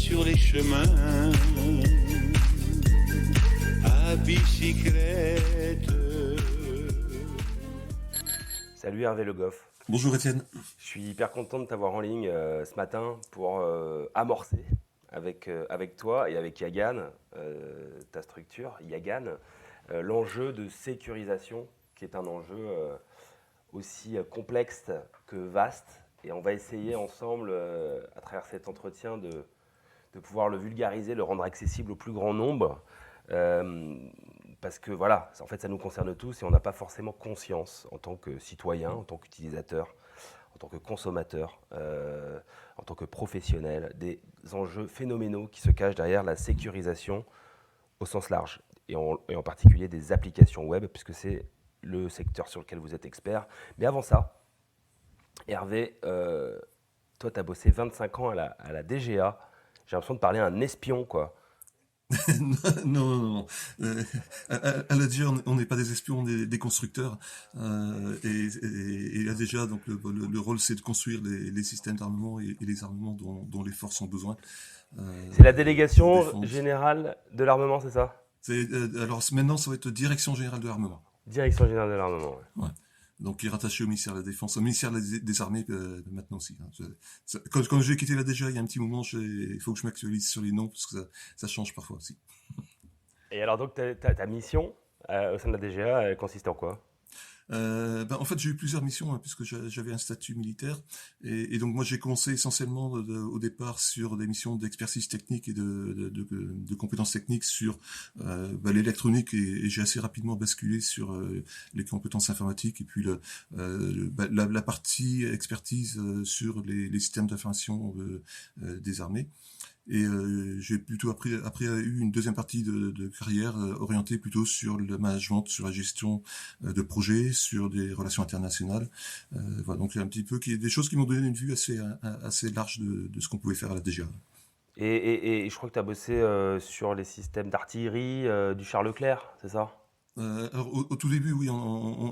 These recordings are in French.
sur les chemins à bicyclette. Salut Hervé Le Goff. Bonjour Étienne. Je suis hyper content de t'avoir en ligne ce matin pour amorcer avec toi et avec Yagan, ta structure, Yagan, l'enjeu de sécurisation qui est un enjeu aussi complexe que vaste. Et on va essayer ensemble, à travers cet entretien, de pouvoir le vulgariser, le rendre accessible au plus grand nombre. Parce que voilà, en fait, ça nous concerne tous et on n'a pas forcément conscience en tant que citoyen, en tant qu'utilisateur, en tant que consommateur, en tant que professionnel, des enjeux phénoménaux qui se cachent derrière la sécurisation au sens large et en particulier des applications web, puisque c'est le secteur sur lequel vous êtes expert. Mais avant ça, Hervé, toi, tu as bossé 25 ans à la DGA. J'ai l'impression de parler à un espion, quoi. Non. À la DGA, on n'est pas des espions, on est des constructeurs. Et là déjà, donc le rôle, c'est de construire les systèmes d'armement et les armements dont les forces ont besoin. C'est la délégation générale de l'armement, c'est ça ? Alors maintenant, ça va être Direction générale de l'armement. Direction générale de l'armement, ouais. Ouais. Donc, il est rattaché au ministère de la Défense, au ministère des Armées maintenant aussi. Quand j'ai quitté la DGA il y a un petit moment, il faut que je m'actualise sur les noms parce que ça change parfois aussi. Et alors donc ta mission au sein de la DGA, elle consiste en quoi ? En fait, j'ai eu plusieurs missions puisque j'avais un statut militaire et donc moi j'ai commencé essentiellement au départ sur des missions d'expertise technique et de compétences techniques sur l'électronique et j'ai assez rapidement basculé sur les compétences informatiques et puis la partie expertise sur les systèmes d'information des armées. Et j'ai plutôt après eu une deuxième partie de carrière orientée plutôt sur le management, sur la gestion de projets, sur des relations internationales. Voilà, donc il y a un petit peu des choses qui m'ont donné une vue assez large de ce qu'on pouvait faire à la DGA. Et je crois que tu as bossé sur les systèmes d'artillerie du Charles Leclerc, c'est ça ? Alors au tout début, oui,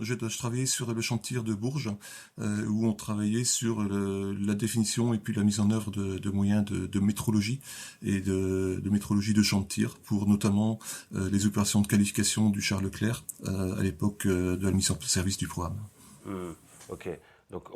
je travaillais sur le champ de tir de Bourges, où on travaillait sur la définition et puis la mise en œuvre de moyens de métrologie et de métrologie de champ de tir pour notamment les opérations de qualification du Charles Leclerc à l'époque de la mise en service du programme. Ok, donc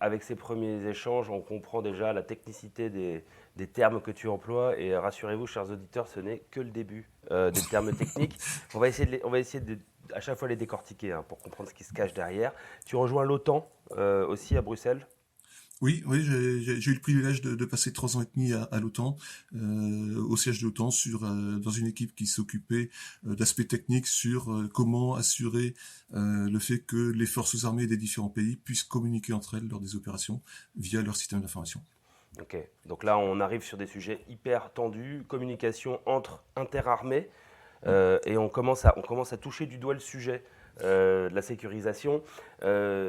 avec ces premiers échanges, on comprend déjà la technicité des termes que tu emploies et rassurez-vous, chers auditeurs, ce n'est que le début des termes techniques. On va essayer de à chaque fois les décortiquer pour comprendre ce qui se cache derrière. Tu rejoins l'OTAN aussi à Bruxelles ? Oui, j'ai eu le privilège de passer 3 ans et demi à l'OTAN, au siège de l'OTAN, dans une équipe qui s'occupait d'aspects techniques sur comment assurer le fait que les forces armées des différents pays puissent communiquer entre elles lors des opérations via leur système d'information. Ok, donc là on arrive sur des sujets hyper tendus, communication entre interarmées, et on commence à toucher du doigt le sujet de la sécurisation.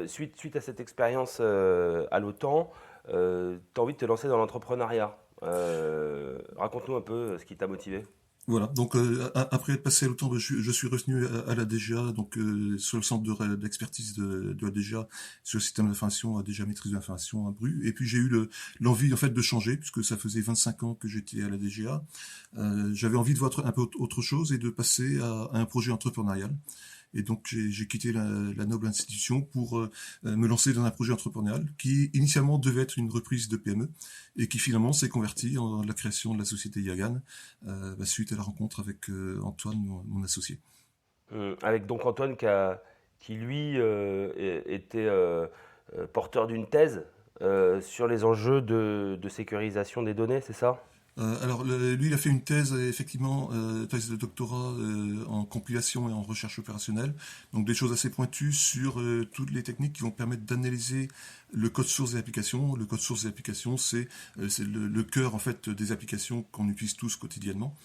Suite à cette expérience à l'OTAN, tu as envie de te lancer dans l'entrepreneuriat. Raconte-nous un peu ce qui t'a motivé. Voilà, donc après être passé à l'OTAN, je suis revenu à la DGA, donc sur le centre d'expertise de la DGA, sur le système d'information, déjà maîtrise de l'information à Bru, et puis j'ai eu l'envie en fait de changer, puisque ça faisait 25 ans que j'étais à la DGA. J'avais envie de voir un peu autre chose et de passer à un projet entrepreneurial. Et donc j'ai quitté la noble institution pour me lancer dans un projet entrepreneurial qui initialement devait être une reprise de PME et qui finalement s'est converti en la création de la société Yagan suite à la rencontre avec Antoine, mon associé. Avec donc Antoine qui lui était porteur d'une thèse sur les enjeux de sécurisation des données, c'est ça ? Alors lui, il a fait une thèse, effectivement, thèse de doctorat en compilation et en recherche opérationnelle, donc des choses assez pointues sur toutes les techniques qui vont permettre d'analyser le code source des applications. Le code source des applications, c'est le cœur en fait des applications qu'on utilise tous quotidiennement.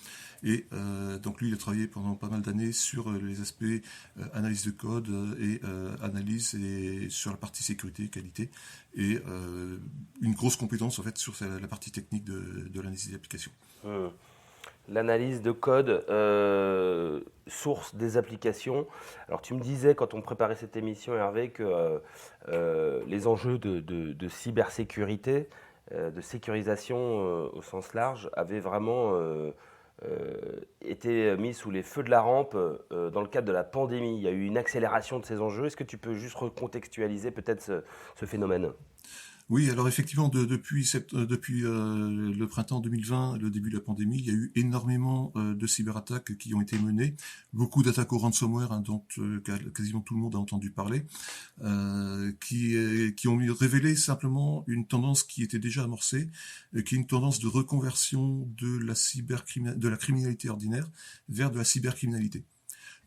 Et donc lui, il a travaillé pendant pas mal d'années sur les aspects analyse de code et analyse et sur la partie sécurité et qualité. Et une grosse compétence en fait sur la partie technique de l'analyse des applications. L'analyse de code, source des applications. Alors tu me disais quand on préparait cette émission, Hervé, que les enjeux de cybersécurité de sécurisation au sens large avait vraiment été mis sous les feux de la rampe dans le cadre de la pandémie. Il y a eu une accélération de ces enjeux. Est-ce que tu peux juste recontextualiser peut-être ce phénomène? Oui, alors effectivement, depuis le printemps 2020, le début de la pandémie, il y a eu énormément de cyberattaques qui ont été menées, beaucoup d'attaques au ransomware, hein, dont quasiment tout le monde a entendu parler, qui ont révélé simplement une tendance qui était déjà amorcée, qui est une tendance de reconversion de la criminalité ordinaire vers de la cybercriminalité.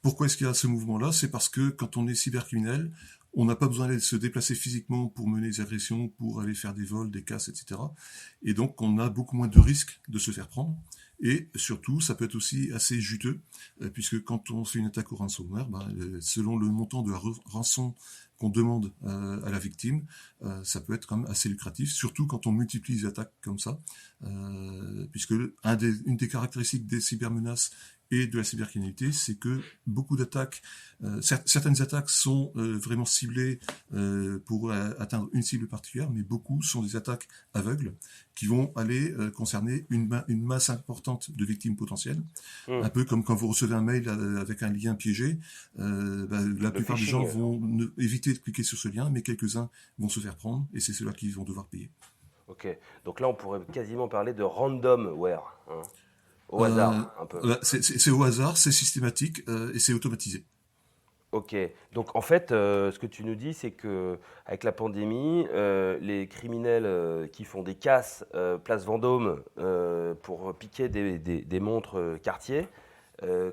Pourquoi est-ce qu'il y a ce mouvement-là? C'est parce que quand on est cybercriminel, on n'a pas besoin de se déplacer physiquement pour mener des agressions, pour aller faire des vols, des casses, etc. Et donc, on a beaucoup moins de risques de se faire prendre. Et surtout, ça peut être aussi assez juteux, puisque quand on fait une attaque au ransomware, selon le montant de la rançon qu'on demande à la victime, ça peut être quand même assez lucratif, surtout quand on multiplie les attaques comme ça, puisque une des caractéristiques des cybermenaces et de la cybercriminalité, c'est que beaucoup d'attaques, certaines attaques sont vraiment ciblées pour atteindre une cible particulière, mais beaucoup sont des attaques aveugles qui vont aller concerner une masse importante de victimes potentielles. Un peu comme quand vous recevez un mail avec un lien piégé, la plupart des gens vont éviter de cliquer sur ce lien, mais quelques-uns vont se faire prendre, et c'est ceux-là qui vont devoir payer. Ok, donc là on pourrait quasiment parler de randomware, hein. Au hasard, un peu. C'est au hasard, c'est systématique et c'est automatisé. Ok, donc en fait, ce que tu nous dis, c'est que avec la pandémie, les criminels qui font des casses place Vendôme pour piquer des montres Cartier,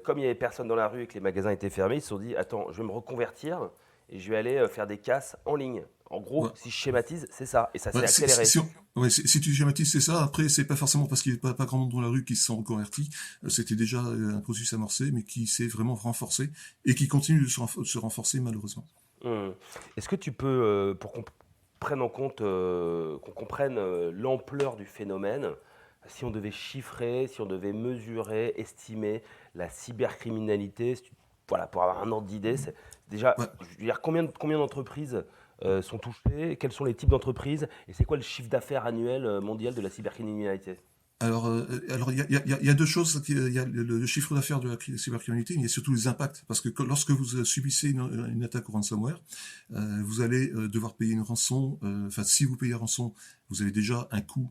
comme il n'y avait personne dans la rue et que les magasins étaient fermés, ils se sont dit, attends, je vais me reconvertir et je vais aller faire des casses en ligne. En gros, si je schématise, c'est ça, et ça s'est accéléré. Si tu schématises, c'est ça. Après, c'est pas forcément parce qu'il n'y a pas grand monde dans la rue qui se sont reconvertis. C'était déjà un processus amorcé, mais qui s'est vraiment renforcé et qui continue de se renforcer malheureusement. Est-ce que tu peux, pour qu'on prenne en compte, qu'on comprenne l'ampleur du phénomène, si on devait chiffrer, si on devait mesurer, estimer la cybercriminalité, voilà, pour avoir un ordre d'idée, c'est déjà, je veux dire, combien d'entreprises sont touchées, quels sont les types d'entreprises, et c'est quoi le chiffre d'affaires annuel mondial de la cybercriminalité? Alors, il y a deux choses. Il y a le chiffre d'affaires de la cybercriminalité, mais il y a surtout les impacts. Parce que lorsque vous subissez une attaque au ransomware, vous allez devoir payer une rançon. Enfin, si vous payez la rançon, vous avez déjà un coût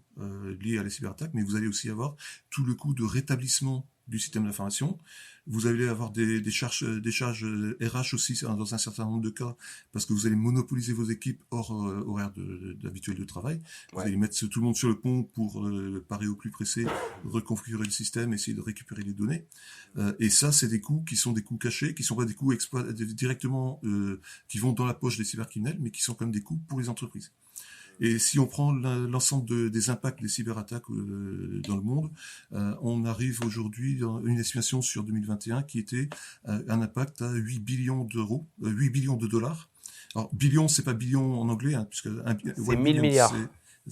lié à la cyberattaque, mais vous allez aussi avoir tout le coût de rétablissement du système d'information. Vous allez avoir des charges RH aussi dans un certain nombre de cas, parce que vous allez monopoliser vos équipes hors horaire d'habituel de travail. Vous allez mettre tout le monde sur le pont pour parer au plus pressé, reconfigurer le système, essayer de récupérer les données. Et ça, c'est des coûts qui sont des coûts cachés, qui sont pas des coûts directement qui vont dans la poche des cybercriminels, mais qui sont quand même des coûts pour les entreprises. Et si on prend l'ensemble des impacts des cyberattaques dans le monde, on arrive aujourd'hui à une estimation sur 2021 qui était un impact à 8 billions d'euros, 8 billions de dollars. Alors, billion, c'est pas billion en anglais, hein, puisque c'est 1000 milliards.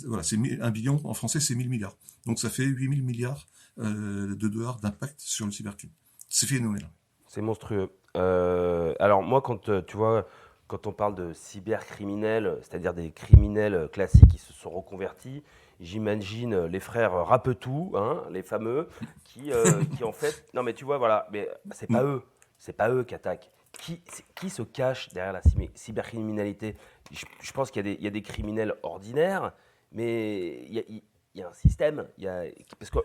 Voilà, un billion en français, c'est 1000 milliards. Donc ça fait 8000 milliards de dollars d'impact sur le cybercrime. C'est phénoménal. C'est monstrueux. Alors moi, tu vois, quand on parle de cybercriminels, c'est-à-dire des criminels classiques qui se sont reconvertis, j'imagine les frères Rapetou, hein, les fameux, qui en fait, non mais tu vois, voilà, mais c'est pas eux qui attaquent. Qui se cache derrière la cybercriminalité? Je pense qu'il y a des criminels ordinaires, mais il y a un système. Parce que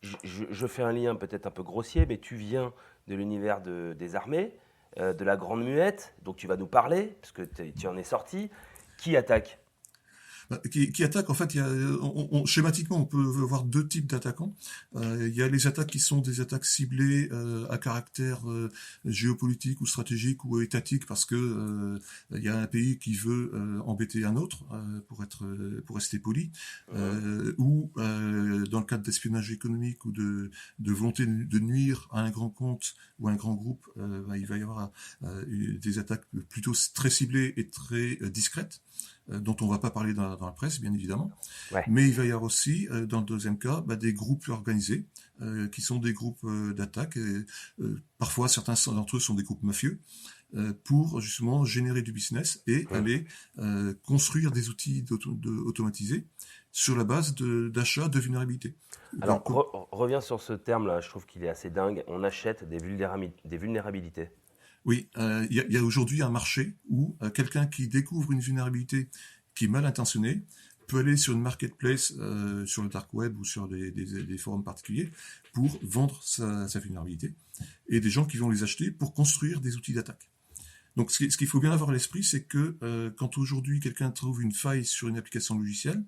je fais un lien peut-être un peu grossier, mais tu viens de l'univers des armées, de la Grande Muette, donc tu vas nous parler, parce que tu en es sorti. Qui attaque? Qui attaquent, en fait, schématiquement, on peut avoir deux types d'attaquants. Il y a les attaques qui sont des attaques ciblées à caractère géopolitique ou stratégique ou étatique, parce que il y a un pays qui veut embêter un autre, pour rester poli, ou dans le cadre d'espionnage économique ou de volonté de nuire à un grand compte ou à un grand groupe, il va y avoir des attaques plutôt très ciblées et très discrètes, dont on ne va pas parler dans la presse, bien évidemment. Ouais. Mais il va y avoir aussi, dans le deuxième cas, des groupes organisés, qui sont des groupes d'attaque. Parfois, certains d'entre eux sont des groupes mafieux, pour justement générer du business et aller construire des outils automatisés sur la base d'achat de vulnérabilité. Alors, reviens sur ce terme-là, je trouve qu'il est assez dingue. On achète des vulnérabilités. Oui, y a aujourd'hui un marché où quelqu'un qui découvre une vulnérabilité qui est mal intentionnée peut aller sur une marketplace, sur le dark web ou sur des forums particuliers pour vendre sa vulnérabilité, et des gens qui vont les acheter pour construire des outils d'attaque. Donc ce qu'il faut bien avoir à l'esprit, c'est que quand aujourd'hui quelqu'un trouve une faille sur une application logicielle,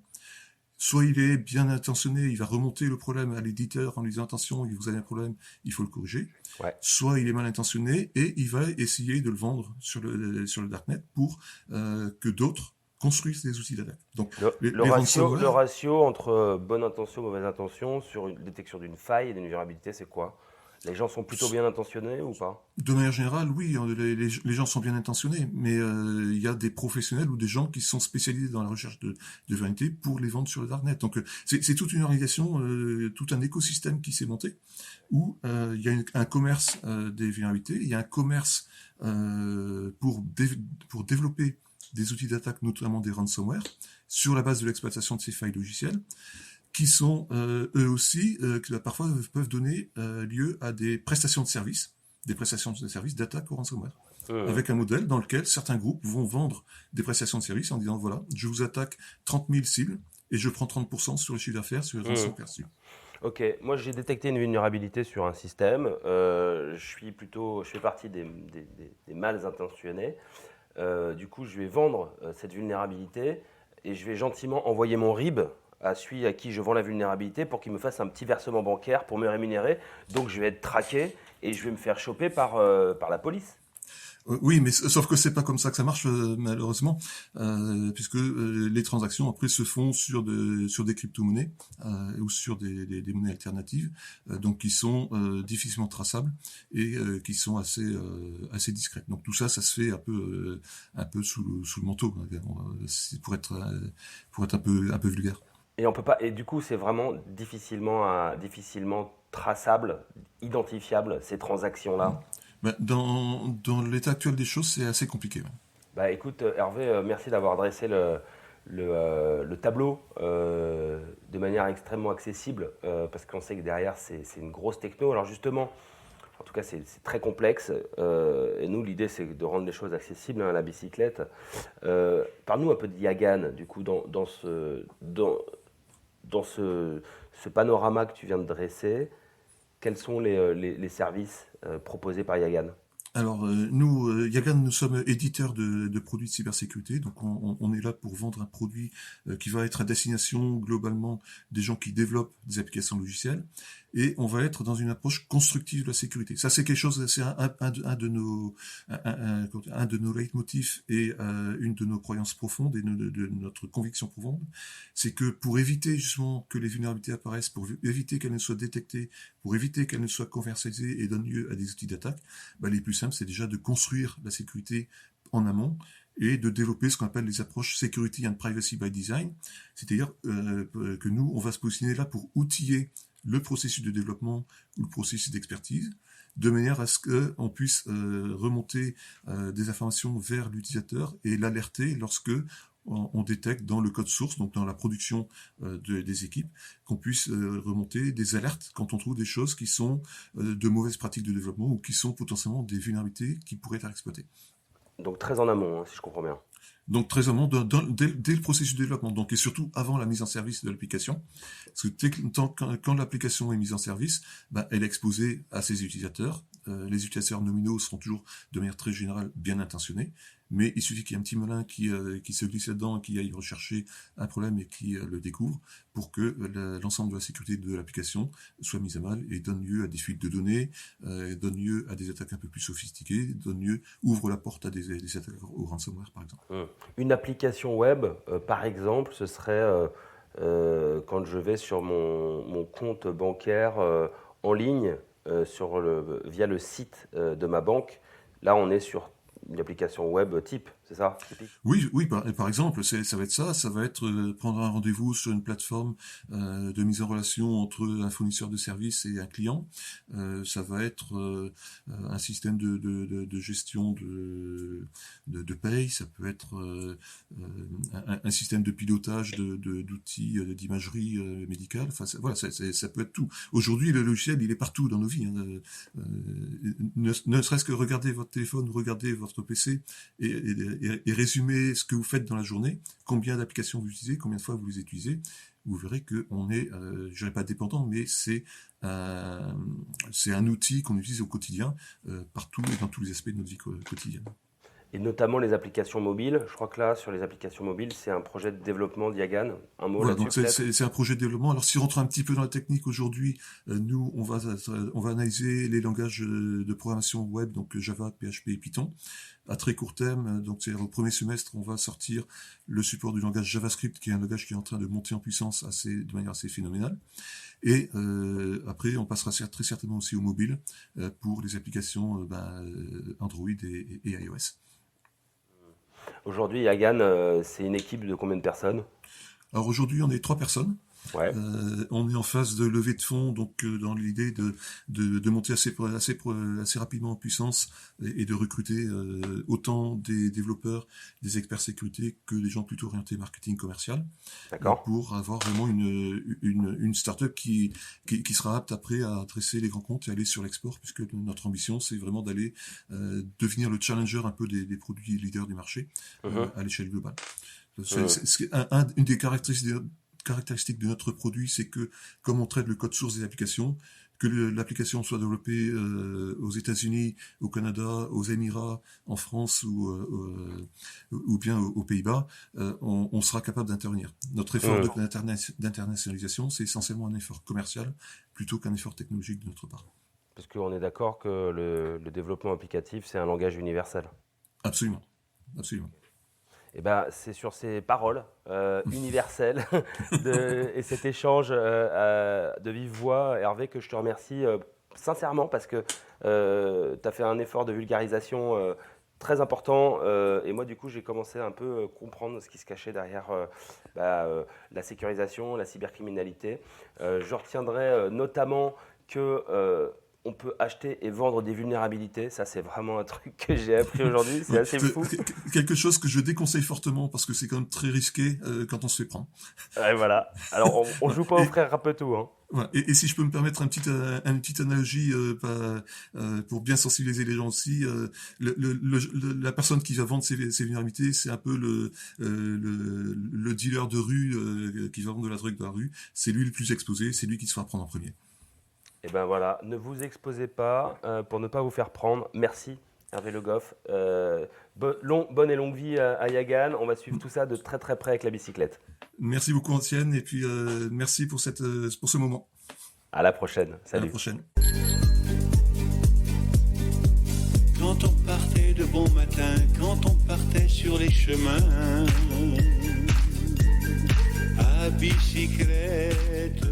soit il est bien intentionné, il va remonter le problème à l'éditeur en lui disant attention, vous avez un problème, il faut le corriger. Ouais. Soit il est mal intentionné et il va essayer de le vendre sur le darknet pour que d'autres construisent des outils d'attaque. Donc le ratio entre bonne intention et mauvaise intention sur une détection d'une faille et d'une vulnérabilité, c'est quoi? Les gens sont plutôt bien intentionnés ou pas? De manière générale, oui, les gens sont bien intentionnés, mais il y a des professionnels ou des gens qui sont spécialisés dans la recherche de vulnérabilités pour les vendre sur le darknet. Donc c'est toute une organisation, tout un écosystème qui s'est monté, où il y a un commerce des vulnérabilités, il y a un commerce pour développer des outils d'attaque, notamment des ransomware, sur la base de l'exploitation de ces failles logicielles, qui sont eux aussi, qui parfois peuvent donner lieu à des prestations de services d'attaque au ransomware. Avec un modèle dans lequel certains groupes vont vendre des prestations de services en disant voilà, je vous attaque 30 000 cibles et je prends 30% sur le chiffre d'affaires, sur les rançons perçues. Ok, moi j'ai détecté une vulnérabilité sur un système, je fais partie des mal intentionnés. Du coup, je vais vendre cette vulnérabilité et je vais gentiment envoyer mon RIB à celui à qui je vends la vulnérabilité pour qu'il me fasse un petit versement bancaire pour me rémunérer. Donc, je vais être traqué et je vais me faire choper par la police. Oui, mais sauf que c'est pas comme ça que ça marche malheureusement, puisque les transactions après se font sur des crypto-monnaies ou sur des monnaies alternatives, donc qui sont difficilement traçables et qui sont assez discrètes. Donc tout ça se fait un peu sous le manteau, pour être un peu vulgaire. Et on peut pas. Et du coup, c'est vraiment difficilement traçable, identifiable ces transactions-là. Ben, dans l'état actuel des choses, c'est assez compliqué. Bah écoute, Hervé, merci d'avoir dressé le tableau de manière extrêmement accessible, parce qu'on sait que derrière, c'est une grosse techno. Alors justement, en tout cas, c'est très complexe. Et nous, l'idée, c'est de rendre les choses accessibles, à la bicyclette. Parle-nous un peu de Yagan, du coup, dans ce panorama que tu viens de dresser. Quels sont les services proposés par Yagan? Alors, nous, Yagan, nous sommes éditeurs de produits de cybersécurité, donc on est là pour vendre un produit qui va être à destination globalement des gens qui développent des applications logicielles, et on va être dans une approche constructive de la sécurité. Ça, c'est quelque chose, c'est un de nos leitmotifs et une de nos croyances profondes et de notre conviction profonde, c'est que pour éviter justement que les vulnérabilités apparaissent, pour éviter qu'elles ne soient détectées, pour éviter qu'elles ne soient commercialisées et donnent lieu à des outils d'attaque, les plus simple, c'est déjà de construire la sécurité en amont et de développer ce qu'on appelle les approches Security and Privacy by Design, c'est-à-dire que nous, on va se positionner là pour outiller le processus de développement ou le processus d'expertise, de manière à ce qu'on puisse remonter des informations vers l'utilisateur et l'alerter lorsque on détecte dans le code source, donc dans la production des équipes, qu'on puisse remonter des alertes quand on trouve des choses qui sont de mauvaises pratiques de développement ou qui sont potentiellement des vulnérabilités qui pourraient être exploitées. Donc très en amont, si je comprends bien. Donc très amont, dès le processus de développement, donc et surtout avant la mise en service de l'application, parce que quand l'application est mise en service, elle est exposée à ses utilisateurs. Les utilisateurs nominaux seront toujours, de manière très générale, bien intentionnés, mais il suffit qu'il y ait un petit malin qui se glisse là-dedans, qui aille rechercher un problème et qui le découvre, pour que l'ensemble de la sécurité de l'application soit mise à mal et donne lieu à des fuites de données, donne lieu à des attaques un peu plus sophistiquées, ouvre la porte à des attaques au ransomware, par exemple. Une application web, par exemple, ce serait quand je vais sur mon compte bancaire en ligne, via le site de ma banque. Là, on est sur une application web type. c'est ça, typique? Oui, par exemple, ça va être ça va être prendre un rendez-vous sur une plateforme de mise en relation entre un fournisseur de services et un client. Ça va être un système de gestion de paye. Ça peut être un système de pilotage d'outils d'imagerie médicale. Enfin, ça peut être tout. Aujourd'hui, le logiciel, il est partout dans nos vies. Ne serait-ce que regarder votre téléphone, regarder votre PC et résumer ce que vous faites dans la journée, combien d'applications vous utilisez, combien de fois vous les utilisez, vous verrez qu'on est, je dirais pas dépendant, mais c'est un outil qu'on utilise au quotidien, partout et dans tous les aspects de notre vie quotidienne. Et notamment les applications mobiles. Je crois que là, sur les applications mobiles, c'est un projet de développement d'Yagan. Un mot Voilà, là-dessus, donc peut-être? c'est un projet de développement. Alors, si on rentre un petit peu dans la technique aujourd'hui, nous, on va analyser les langages de programmation web, donc Java, PHP et Python. À très court terme, donc c'est au premier semestre, on va sortir le support du langage JavaScript, qui est un langage qui est en train de monter en puissance de manière assez phénoménale. Et après, on passera très certainement aussi au mobile pour les applications Android et iOS. Aujourd'hui, Yagan, c'est une équipe de combien de personnes? Alors aujourd'hui, on est 3 personnes. Ouais. On est en phase de levée de fonds, donc dans l'idée de monter assez rapidement en puissance et de recruter autant des développeurs, des experts sécurité que des gens plutôt orientés marketing commercial. D'accord. Pour avoir vraiment une start-up qui sera apte après à adresser les grands comptes et aller sur l'export, puisque notre ambition, c'est vraiment d'aller devenir le challenger un peu des produits leaders du marché à l'échelle globale. Une des caractéristiques de notre produit, c'est que comme on traite le code source des applications, que l'application soit développée aux États-Unis, au Canada, aux Émirats, en France ou bien aux Pays-Bas, on sera capable d'intervenir. Notre effort d'internationalisation, c'est essentiellement un effort commercial plutôt qu'un effort technologique de notre part. Parce qu'on est d'accord que le développement applicatif, c'est un langage universel. Absolument, absolument. Et ben, c'est sur ces paroles universelles et cet échange de vive voix, Hervé, que je te remercie sincèrement parce que tu as fait un effort de vulgarisation très important et moi, du coup, j'ai commencé à un peu comprendre ce qui se cachait derrière la sécurisation, la cybercriminalité. Je retiendrai notamment que on peut acheter et vendre des vulnérabilités. Ça, c'est vraiment un truc que j'ai appris aujourd'hui. C'est assez fou. Quelque chose que je déconseille fortement parce que c'est quand même très risqué quand on se fait prendre. Ouais, voilà. Alors, on joue pas au frère un peu tout. Hein. Ouais, et si je peux me permettre une petite analogie pour bien sensibiliser les gens aussi, la personne qui va vendre ses vulnérabilités, c'est un peu le dealer de rue qui va vendre de la drogue dans la rue. C'est lui le plus exposé, c'est lui qui se fera prendre en premier. Et ben voilà, ne vous exposez pas pour ne pas vous faire prendre. Merci Hervé Le Goff. Bonne et longue vie à Yagan. On va suivre tout ça de très très près avec la bicyclette. Merci beaucoup Antienne et puis merci pour ce moment. À la prochaine. Salut. À la prochaine. Quand on partait de bon matin, quand on partait sur les chemins à bicyclette.